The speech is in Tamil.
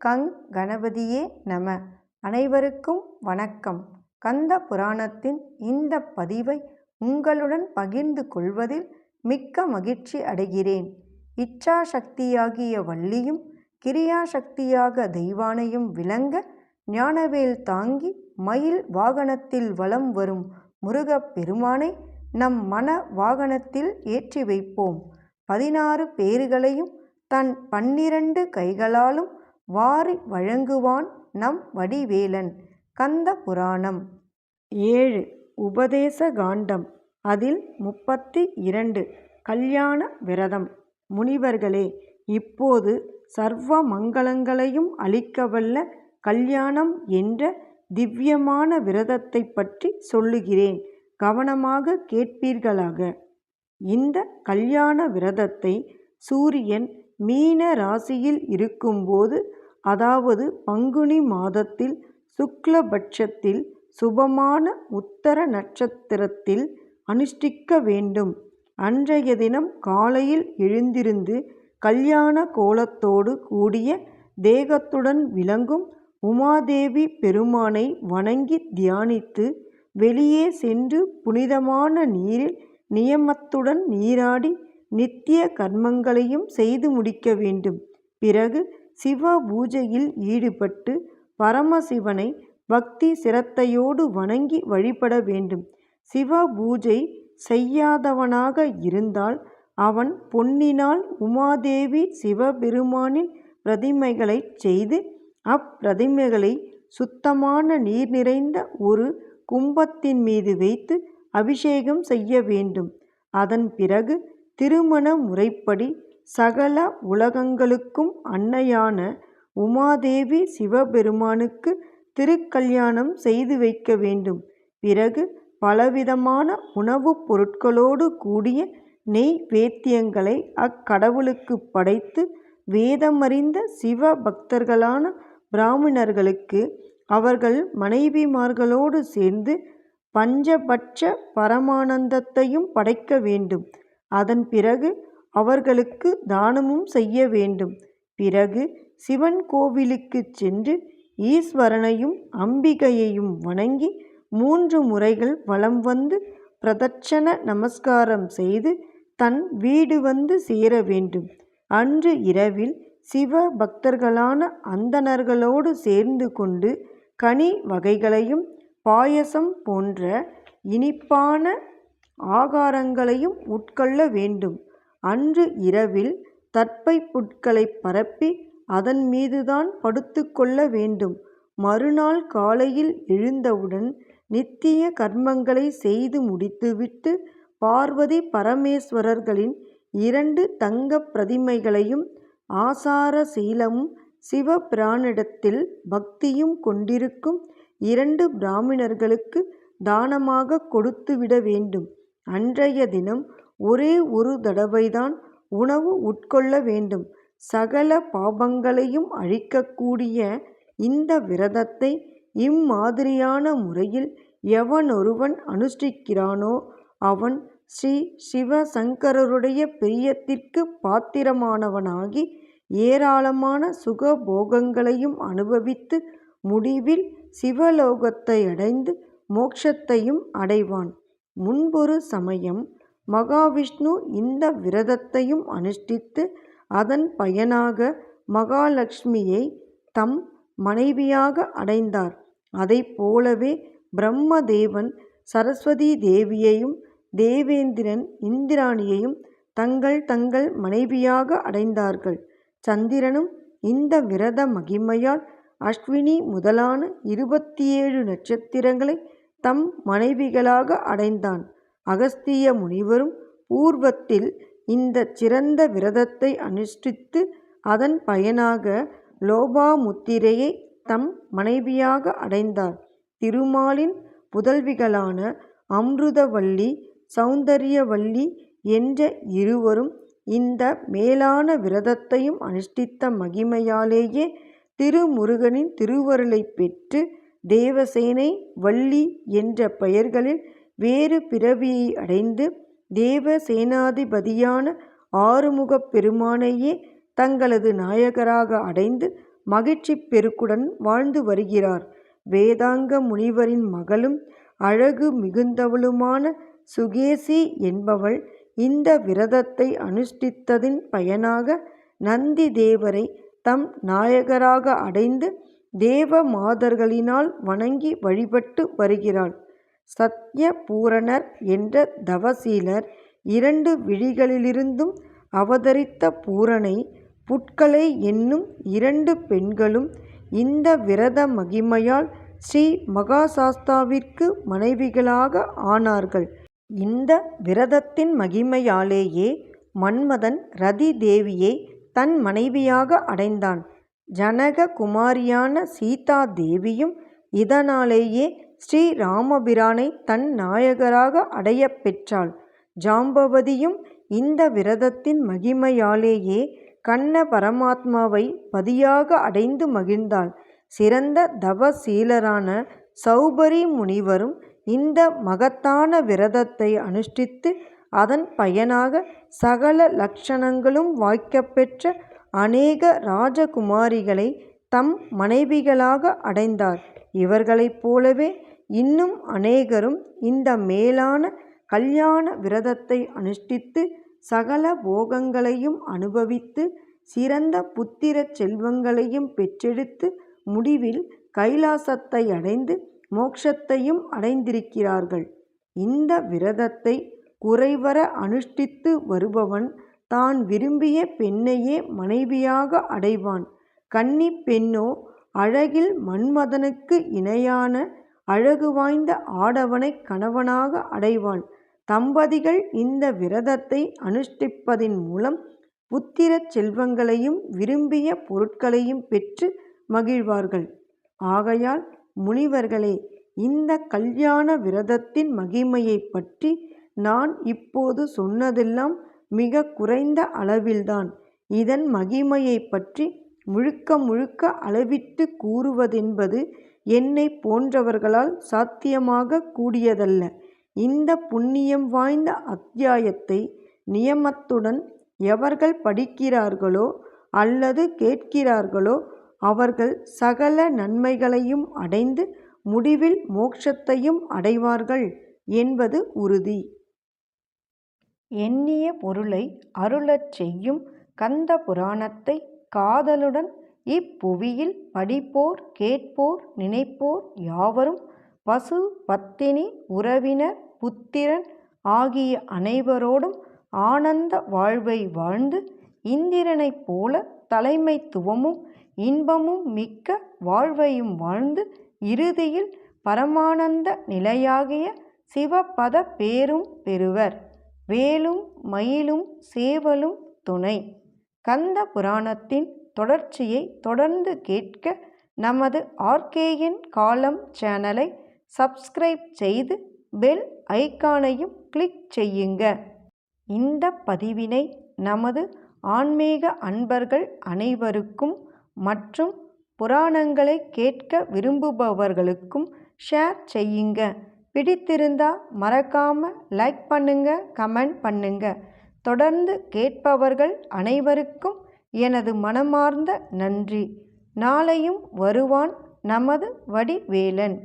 கங் கணபதியே நம. அனைவருக்கும் வணக்கம். கந்த புராணத்தின் இந்த பதிவை உங்களுடன் பகிர்ந்து கொள்வதில் மிக்க மகிழ்ச்சி அடைகிறேன். இச்சாசக்தியாகிய வள்ளியும் கிரியாசக்தியாக தெய்வானையும் விளங்க ஞானவேல் தாங்கி மயில் வாகனத்தில் வலம் வரும் முருகப் பெருமானை நம் மன வாகனத்தில் ஏற்றி வைப்போம். 16 பேறுகளையும் தன் 12 கைகளாலும் வாரி வழங்குவான் நம் வடிவேலன். கந்த புராணம் 7 உபதேச காண்டம். அதில் 32 கல்யாண விரதம். முனிவர்களே, இப்போது சர்வ மங்களங்களையும் அளிக்கவல்ல கல்யாணம் என்ற திவ்யமான விரதத்தை பற்றி சொல்லுகிறேன். கவனமாக கேட்பீர்களாக. இந்த கல்யாண விரதத்தை சூரியன் மீன ராசியில் இருக்கும்போது, அதாவது பங்குனி மாதத்தில் சுக்லபட்சத்தில் சுபமான உத்தர நட்சத்திரத்தில் அனுஷ்டிக்க வேண்டும். அன்றைய தினம் காலையில் எழுந்திருந்து கல்யாண கோலத்தோடு கூடிய தேகத்துடன் விளங்கும் உமாதேவி பெருமானை வணங்கி தியானித்து வெளியே சென்று புனிதமான நீரில் நியமத்துடன் நீராடி நித்திய கர்மங்களையும் செய்து முடிக்க வேண்டும். பிறகு சிவ பூஜையில் ஈடுபட்டு பரமசிவனை பக்தி சிரத்தையோடு வணங்கி வழிபட வேண்டும். சிவ பூஜை செய்யாதவனாக இருந்தால் அவன் பொன்னினால் உமாதேவி சிவபெருமானின் பிரதிமைகளை செய்து அப்பிரதிமைகளை சுத்தமான நீர் நிறைந்த ஒரு கும்பத்தின் மீது வைத்து அபிஷேகம் செய்ய வேண்டும். அதன் பிறகு திருமண முறைப்படி சகல உலகங்களுக்கும் அன்னையான உமாதேவி சிவபெருமானுக்கு திருக்கல்யாணம் செய்து வைக்க வேண்டும். பிறகு பலவிதமான உணவுப் பொருட்களோடு கூடிய நெய்வேத்தியங்களை அக்கடவுளுக்கு படைத்து வேதமறிந்த சிவ பக்தர்களான பிராமணர்களுக்கு அவர்கள் மனைவிமார்களோடு சேர்ந்து பஞ்சபட்ச பரமானந்தத்தையும் படைக்க வேண்டும். அதன் பிறகு அவர்களுக்கு தானமும் செய்ய வேண்டும். பிறகு சிவன் கோவிலுக்கு சென்று ஈஸ்வரனையும் அம்பிகையையும் வணங்கி 3 முறைகள் வலம் வந்து பிரதட்சண நமஸ்காரம் செய்து தன் வீடு வந்து சேர வேண்டும். அன்று இரவில் சிவ பக்தர்களான அந்தணர்களோடு சேர்ந்து கொண்டு கனி வகைகளையும் பாயசம் போன்ற இனிப்பான ஆகாரங்களையும் உட்கொள்ள வேண்டும். அன்று இரவில் தர்ப்பை புட்களை பரப்பி அதன் மீதுதான் படுத்து கொள்ள வேண்டும். மறுநாள் காலையில் எழுந்தவுடன் நித்திய கர்மங்களை செய்து முடித்துவிட்டு பார்வதி பரமேஸ்வரர்களின் 2 தங்க பிரதிமைகளையும் ஆசார சீலமும் சிவபிரானிடத்தில் பக்தியும் கொண்டிருக்கும் 2 பிராமணர்களுக்கு தானமாக கொடுத்துவிட வேண்டும். அன்றைய தினம் ஒரே ஒரு தடவைதான் உணவு உட்கொள்ள வேண்டும். சகல பாபங்களையும் அழிக்கக்கூடிய இந்த விரதத்தை இம்மாதிரியான முறையில் எவனொருவன் அனுஷ்டிக்கிறானோ அவன் ஸ்ரீ சிவசங்கரருடைய பிரியத்திற்கு பாத்திரமானவனாகி ஏராளமான சுகபோகங்களையும் அனுபவித்து முடிவில் சிவலோகத்தை அடைந்து மோட்சத்தையும் அடைவான். முன்பொரு சமயம் மகாவிஷ்ணு இந்த விரதத்தையும் அனுஷ்டித்து அதன் பயனாக மகாலட்சுமியை தம் மனைவியாக அடைந்தார். அதைப் போலவே பிரம்மதேவன் சரஸ்வதி தேவியையும் தேவேந்திரன் இந்திராணியையும் தங்கள் தங்கள் மனைவியாக அடைந்தார்கள். சந்திரனும் இந்த விரத மகிமையால் அஸ்வினி முதலான 27 நட்சத்திரங்களை தம் மனைவிகளாக அடைந்தான். அகஸ்திய முனிவரும் பூர்வத்தில் இந்த சிறந்த விரதத்தை அனுஷ்டித்து அதன் பயனாக லோபாமுத்திரையை தம் மனைவியாக அடைந்தார். திருமாலின் புதல்விகளான அம்ருதவல்லி சௌந்தரியவல்லி என்ற இருவரும் இந்த மேலான விரதத்தையும் அனுஷ்டித்த மகிமையாலேயே திருமுருகனின் திருவருளை பெற்று தேவசேனை வள்ளி என்ற பெயர்களில் வேறு பிறவியை அடைந்து தேவசேனாதிபதியான ஆறுமுகப் பெருமானையே தங்களது நாயகராக அடைந்து மகிழ்ச்சி பெருக்குடன் வாழ்ந்து வருகிறார். வேதாங்க முனிவரின் மகளும் அழகு மிகுந்தவளுமான சுகேசி என்பவள் இந்த விரதத்தை அனுஷ்டித்ததின் பயனாக நந்தி தேவரை தம் நாயகராக அடைந்து தேவ மாதர்களினால் வணங்கி வழிபட்டு வருகிறாள். சத்ய பூரணர் என்ற தவசீலர் 2 விழிகளிலிருந்தும் அவதரித்த பூரணை, புட்களை என்னும் 2 பெண்களும் இந்த விரத மகிமையால் ஸ்ரீ மகாசாஸ்தாவிற்கு மனைவிகளாக ஆனார்கள். இந்த விரதத்தின் மகிமையாலேயே மன்மதன் ரதி தேவியை தன் மனைவியாக அடைந்தான். ஜனக குமாரியான சீதா தேவியும் இதனாலேயே ஸ்ரீ ராமபிரானை தன் நாயகராக அடையப் பெற்றாள். ஜாம்பவதியும் இந்த விரதத்தின் மகிமையாலேயே கண்ண பரமாத்மாவை பதியாக அடைந்து மகிழ்ந்தாள். சிறந்த தவசீலரான சௌபரி முனிவரும் இந்த மகத்தான விரதத்தை அனுஷ்டித்து அதன் பயனாக சகல லட்சணங்களும் வாய்க்கப்பெற்ற அநேக ராஜகுமாரிகளை தம் மனைவிகளாக அடைந்தார். இவர்களைப் போலவே இன்னும் அநேகரும் இந்த மேலான கல்யாண விரதத்தை அனுஷ்டித்து சகல போகங்களையும் அனுபவித்து சிறந்த புத்திர செல்வங்களையும் பெற்றெடுத்து முடிவில் கைலாசத்தை அடைந்து மோட்சத்தையும் அடைந்திருக்கிறார்கள். இந்த விரதத்தை குறைவர அனுஷ்டித்து வருபவன் தான் விரும்பிய பெண்ணையே மனைவியாக அடைவான். கன்னி பெண்ணோ அழகில் மன்மதனுக்கு இணையான அழகு வாய்ந்த ஆடவனை கணவனாக அடைவாள். தம்பதிகள் இந்த விரதத்தை அனுஷ்டிப்பதின் மூலம் புத்திர செல்வங்களையும் விரும்பிய பொருட்களையும் பெற்று மகிழ்வார்கள். ஆகையால் முனிவர்களே, இந்த கல்யாண விரதத்தின் மகிமையை பற்றி நான் இப்போது சொன்னதெல்லாம் மிக குறைந்த அளவில்தான். இதன் மகிமையை பற்றி முழுக்க முழுக்க அளவிட்டு கூறுவதென்பது என்னை போன்றவர்களால் சாத்தியமாக கூடியதல்ல. இந்த புண்ணியம் வாய்ந்த அத்தியாயத்தை நியமத்துடன் எவர்கள் படிக்கிறார்களோ அல்லது கேட்கிறார்களோ அவர்கள் சகல நன்மைகளையும் அடைந்து முடிவில் மோட்சத்தையும் அடைவார்கள் என்பது உறுதி. எண்ணிய பொருளை அருளச் செய்யும் கந்த புராணத்தை காதலுடன் இப்புவியில் படிப்போர், கேட்போர், நினைப்போர் யாவரும் பசு, பத்தினி, உறவினர், புத்திரன் ஆகிய அனைவரோடும் ஆனந்த வாழ்வை வாழ்ந்து இந்திரனைப் போல தலைமைத்துவமும் இன்பமும் மிக்க வாழ்வையும் வாழ்ந்து இறுதியில் பரமானந்த நிலையாகிய சிவபத பேரும் பெறுவர். வேலும் மயிலும் சேவலும் துணை. கந்த புராணத்தின் தொடர்ச்சியை தொடர்ந்து கேட்க நமது ஆர்கேஎன் காலம் சேனலை சப்ஸ்கிரைப் செய்து பெல் ஐகானையும் கிளிக் செய்யுங்க. இந்த பதிவினை நமது ஆன்மீக அன்பர்கள் அனைவருக்கும் மற்றும் புராணங்களை கேட்க விரும்புபவர்களுக்கும் ஷேர் செய்யுங்க. பிடித்திருந்தா மறக்காம லைக் பண்ணுங்க, கமெண்ட் பண்ணுங்க. தொடர்ந்து கேட்பவர்கள் அனைவருக்கும் எனது மனமார்ந்த நன்றி. நாளையும் வருவான் நமது வடிவேலன்.